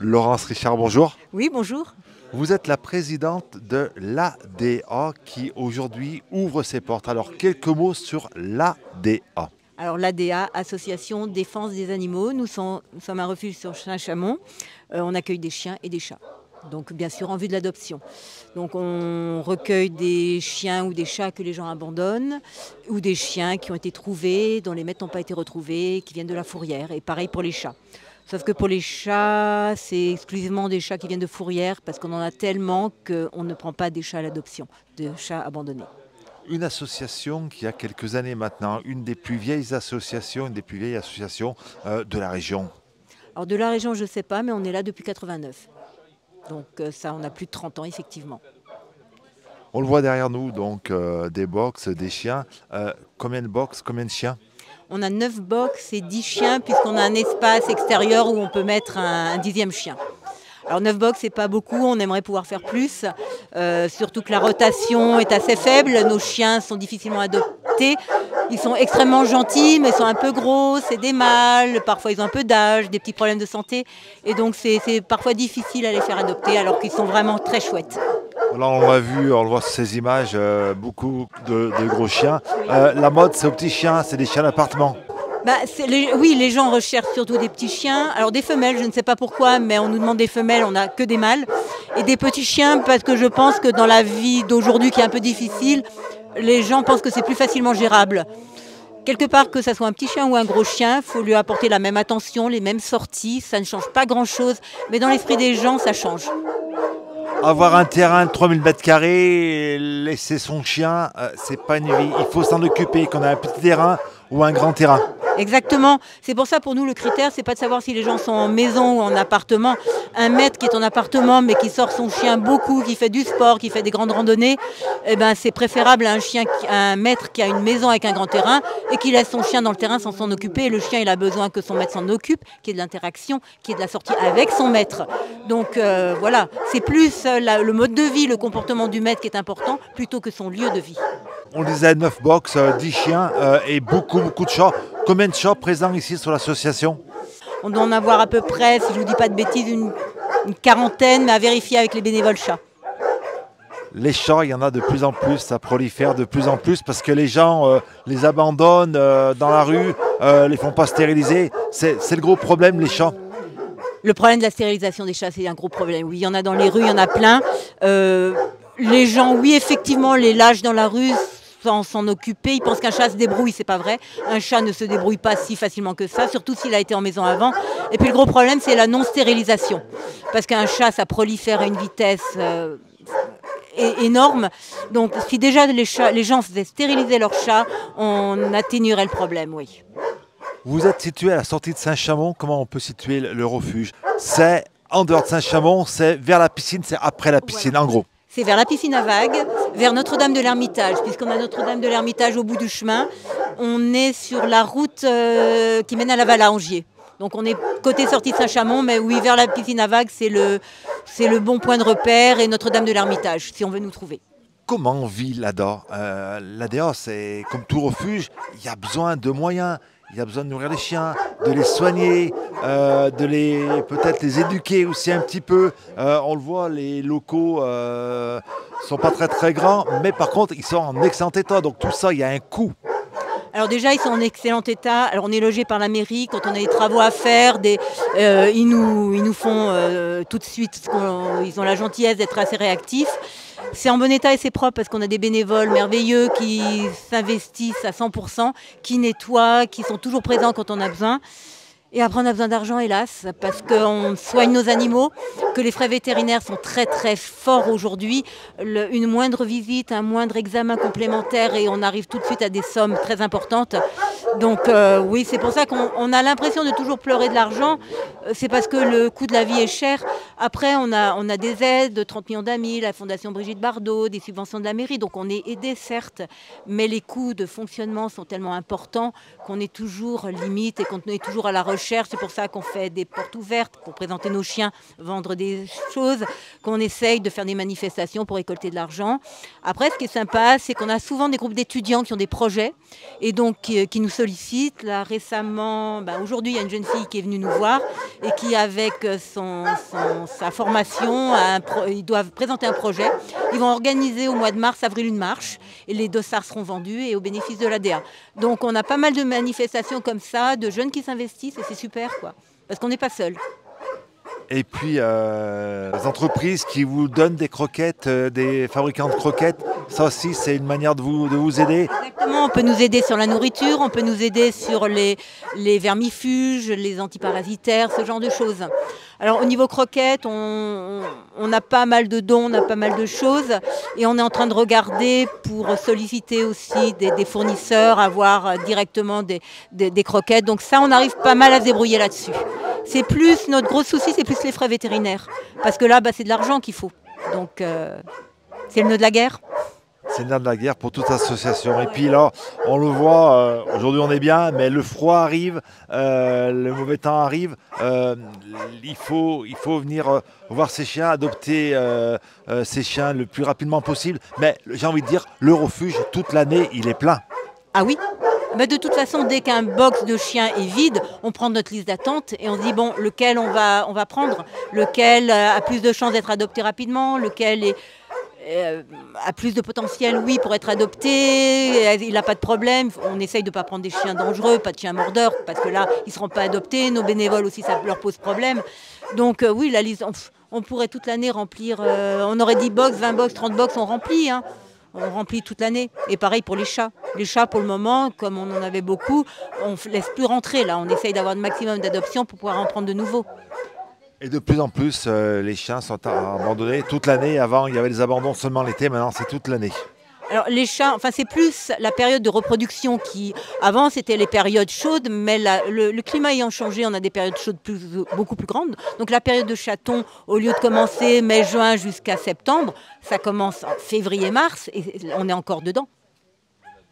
Laurence Richard, bonjour. Oui, bonjour. Vous êtes la présidente de l'ADA qui aujourd'hui ouvre ses portes. Alors, quelques mots sur l'ADA. Alors l'ADA, Association Défense des Animaux, nous sommes un refuge sur Saint-Chamond. On accueille des chiens et des chats. Donc bien sûr en vue de l'adoption. Donc on recueille des chiens ou des chats que les gens abandonnent ou des chiens qui ont été trouvés, dont les maîtres n'ont pas été retrouvés, qui viennent de la fourrière. Et pareil pour les chats. Sauf que pour les chats, c'est exclusivement des chats qui viennent de fourrière parce qu'on en a tellement qu'on ne prend pas des chats à l'adoption, de chats abandonnés. Une association qui a quelques années maintenant, une des plus vieilles associations, de la région. Alors de la région, je ne sais pas, mais on est là depuis 89. Donc ça, on a plus de 30 ans, effectivement. On le voit derrière nous, donc des box, des chiens. Combien de box, combien de chiens? On a 9 box et 10 chiens, puisqu'on a un espace extérieur où on peut mettre un 10e chien. Alors 9 box, c'est pas beaucoup, on aimerait pouvoir faire plus, surtout que la rotation est assez faible, nos chiens sont difficilement adoptés, ils sont extrêmement gentils, mais ils sont un peu gros, c'est des mâles, parfois ils ont un peu d'âge, des petits problèmes de santé, et donc c'est parfois difficile à les faire adopter, alors qu'ils sont vraiment très chouettes. Là, on l'a vu, on le voit sur ces images, beaucoup de gros chiens. La mode, c'est aux petits chiens, c'est des chiens d'appartement. Oui, les gens recherchent surtout des petits chiens. Alors des femelles, je ne sais pas pourquoi, mais on nous demande des femelles, on n'a que des mâles. Et des petits chiens, parce que je pense que dans la vie d'aujourd'hui qui est un peu difficile, les gens pensent que c'est plus facilement gérable. Quelque part, que ce soit un petit chien ou un gros chien, il faut lui apporter la même attention, les mêmes sorties. Ça ne change pas grand-chose, mais dans l'esprit des gens, ça change. Avoir un terrain de 3000 m², laisser son chien, c'est pas une vie. Il faut s'en occuper, qu'on a un petit terrain ou un grand terrain. Exactement. C'est pour ça, pour nous, le critère, c'est pas de savoir si les gens sont en maison ou en appartement. Un maître qui est en appartement, mais qui sort son chien beaucoup, qui fait du sport, qui fait des grandes randonnées, eh ben, c'est préférable à un maître qui a une maison avec un grand terrain et qui laisse son chien dans le terrain sans s'en occuper. Et le chien, il a besoin que son maître s'en occupe, qu'il y ait de l'interaction, qu'il y ait de la sortie avec son maître. Donc voilà, c'est plus le mode de vie, le comportement du maître qui est important, plutôt que son lieu de vie. On disait 9 box, 10 chiens et beaucoup de chats. Combien de chats présents ici sur l'association? On doit en avoir à peu près, si je ne vous dis pas de bêtises, une quarantaine, mais à vérifier avec les bénévoles chats. Les chats, il y en a de plus en plus, ça prolifère de plus en plus parce que les gens les abandonnent dans la rue, les font pas stériliser. C'est le gros problème, les chats. Le problème de la stérilisation des chats, c'est un gros problème. Oui, il y en a dans les rues, il y en a plein. Les gens, oui, effectivement, les lâchent dans la rue sans s'en occuper. Ils pensent qu'un chat se débrouille, c'est pas vrai. Un chat ne se débrouille pas si facilement que ça, surtout s'il a été en maison avant. Et puis le gros problème, c'est la non-stérilisation. Parce qu'un chat, ça prolifère à une vitesse énorme. Donc si déjà les gens faisaient stériliser leurs chats, on atténuerait le problème, oui. Vous êtes situé à la sortie de Saint-Chamond. Comment on peut situer le refuge? C'est en dehors de Saint-Chamond, c'est vers la piscine, c'est après la piscine, voilà. En gros. C'est vers la piscine à vagues, vers Notre-Dame de l'Ermitage, puisqu'on a Notre-Dame de l'Ermitage au bout du chemin. On est sur la route qui mène à la Valangier. Donc on est côté sortie de Saint-Chamond, mais oui, vers la piscine à vagues, c'est le bon point de repère et Notre-Dame de l'Ermitage, si on veut nous trouver. Comment vit l'ADA? L'ADA, c'est comme tout refuge, il y a besoin de moyens. Il y a besoin de nourrir les chiens, de les soigner, peut-être les éduquer aussi un petit peu. On le voit, les locaux sont pas très grands, mais par contre, ils sont en excellent état. Donc tout ça, il y a un coût. Alors déjà, ils sont en excellent état. Alors on est logé par la mairie. Quand on a des travaux à faire, ils nous font tout de suite. Ils ont la gentillesse d'être assez réactifs. C'est en bon état et c'est propre parce qu'on a des bénévoles merveilleux qui s'investissent à 100%, qui nettoient, qui sont toujours présents quand on a besoin. Et après, on a besoin d'argent, hélas, parce qu'on soigne nos animaux, que les frais vétérinaires sont très forts aujourd'hui. Une moindre visite, un moindre examen complémentaire et on arrive tout de suite à des sommes très importantes. Donc oui, c'est pour ça qu'on a l'impression de toujours pleurer de l'argent. C'est parce que le coût de la vie est cher. Après, on a des aides de 30 millions d'amis, la Fondation Brigitte Bardot, des subventions de la mairie. Donc on est aidé, certes, mais les coûts de fonctionnement sont tellement importants qu'on est toujours limite et qu'on est toujours à la recherche. C'est pour ça qu'on fait des portes ouvertes pour présenter nos chiens, vendre des choses, qu'on essaye de faire des manifestations pour récolter de l'argent. Après, ce qui est sympa, c'est qu'on a souvent des groupes d'étudiants qui ont des projets et donc qui nous sollicitent. Là, récemment, aujourd'hui, il y a une jeune fille qui est venue nous voir et qui, avec sa formation, ils doivent présenter un projet. Ils vont organiser au mois de mars, avril, une marche et les dossards seront vendus et au bénéfice de l'ADA. Donc on a pas mal de manifestations comme ça, de jeunes qui s'investissent et c'est super, quoi, parce qu'on n'est pas seul. Et puis, les entreprises qui vous donnent des croquettes, des fabricants de croquettes, ça aussi, c'est une manière de vous aider. Exactement, on peut nous aider sur la nourriture, on peut nous aider sur les vermifuges, les antiparasitaires, ce genre de choses. Alors au niveau croquettes, on a pas mal de dons, on a pas mal de choses et on est en train de regarder pour solliciter aussi des fournisseurs, avoir directement des croquettes. Donc ça, on arrive pas mal à se débrouiller là-dessus. C'est plus, notre gros souci, c'est plus les frais vétérinaires. Parce que là, c'est de l'argent qu'il faut. Donc c'est le nœud de la guerre. C'est le nerf de la guerre pour toute association. Et puis là, on le voit, aujourd'hui on est bien, mais le froid arrive, le mauvais temps arrive. Il faut venir voir ces chiens, adopter ces chiens le plus rapidement possible. Mais j'ai envie de dire, le refuge, toute l'année, il est plein. Ah oui, de toute façon, dès qu'un box de chiens est vide, on prend notre liste d'attente et on se dit, bon, lequel on va prendre, lequel a plus de chances d'être adopté rapidement, lequel a plus de potentiel, oui, pour être adopté, il n'a pas de problème. On essaye de ne pas prendre des chiens dangereux, pas de chiens mordeurs, parce que là, ils ne seront pas adoptés. Nos bénévoles aussi, ça leur pose problème. Donc oui, la liste, on pourrait toute l'année remplir, on aurait 10 box, 20 box, 30 box, on remplit, hein. On remplit toute l'année. Et pareil pour les chats. Les chats, pour le moment, comme on en avait beaucoup, on ne laisse plus rentrer. Là, on essaye d'avoir le maximum d'adoptions pour pouvoir en prendre de nouveaux. Et de plus en plus, les chiens sont abandonnés toute l'année. Avant, il y avait des abandons seulement l'été, maintenant c'est toute l'année. Alors les chats, c'est plus la période de reproduction qui, avant c'était les périodes chaudes, mais le climat ayant changé, on a des périodes chaudes beaucoup plus grandes. Donc la période de chaton, au lieu de commencer mai-juin jusqu'à septembre, ça commence en février-mars et on est encore dedans.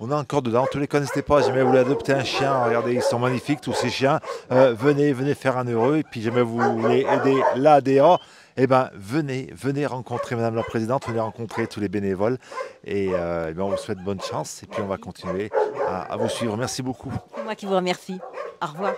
On est encore dedans. Tous les cas, n'hésitez pas, jamais vous voulez adopter un chien, regardez, ils sont magnifiques tous ces chiens. Venez faire un heureux. Et puis jamais vous voulez aider l'ADA, eh ben venez rencontrer Madame la Présidente, venez rencontrer tous les bénévoles. Et on vous souhaite bonne chance. Et puis on va continuer à vous suivre. Merci beaucoup. C'est moi qui vous remercie. Au revoir.